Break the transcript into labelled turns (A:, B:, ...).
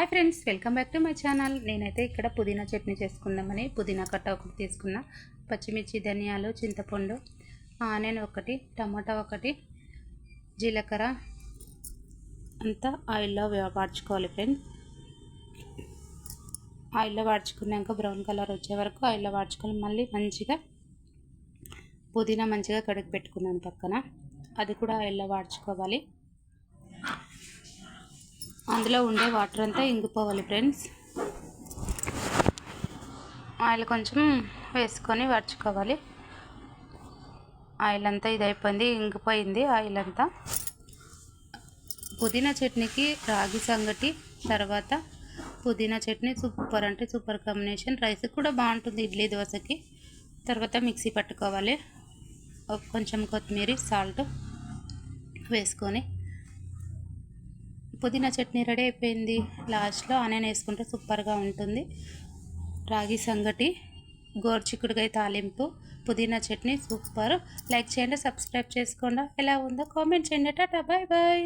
A: Hi friends, welcome back to my channel. నేనైతే ఇక్కడ పుదీనా చట్నీ చేసుకుందామని పుదీనా కట్ట ఒకటి తీసుకున్నా, పచ్చిమిర్చి, ధనియాలు, చింతపండు, ఆనియన్ ఒకటి, టమాటా ఒకటి, జీలకర్ర అంతా ఆయిల్లో వాడ్చుకోవాలి ఫ్రెండ్స్. ఆయిల్లో వాడ్చుకున్నాక బ్రౌన్ కలర్ వచ్చే వరకు ఆయిల్లో వాడ్చుకొని మళ్ళీ మంచిగా పుదీనా మంచిగా కడిగి పెట్టుకున్నాను పక్కన, అది కూడా ఆయిల్లో వాడ్చుకోవాలి. అందులో ఉండే వాటర్ అంతా ఇంగిపోవాలి ఫ్రెండ్స్. ఆయిల్ కొంచెం వేసుకొని వాడ్చుకోవాలి. ఆయిల్ అంతా ఇది అయిపోయింది, ఇంగిపోయింది ఆయిల్ అంతా. పుదీనా చట్నీకి రాగి సంగటి తర్వాత పుదీనా చట్నీ సూపర్ అంటే సూపర్ కాంబినేషన్. రైస్ కూడా బాగుంటుంది, ఇడ్లీ దోశకి. తర్వాత మిక్సీ పట్టుకోవాలి. కొంచెం కొత్తిమీర, సాల్ట్ వేసుకొని పుదీనా చట్నీ రెడీ అయిపోయింది. లాస్ట్లో ఆనియన్ వేసుకుంటే సూపర్గా ఉంటుంది. రాగి సంగటి, గోరుచిక్కుడుకాయ తాలింపు, పుదీనా చట్నీ సూపర్. లైక్ చేయండి, సబ్స్క్రైబ్ చేసుకోండి. ఎలా ఉందో కామెంట్ చేయండి. Tata, bye bye.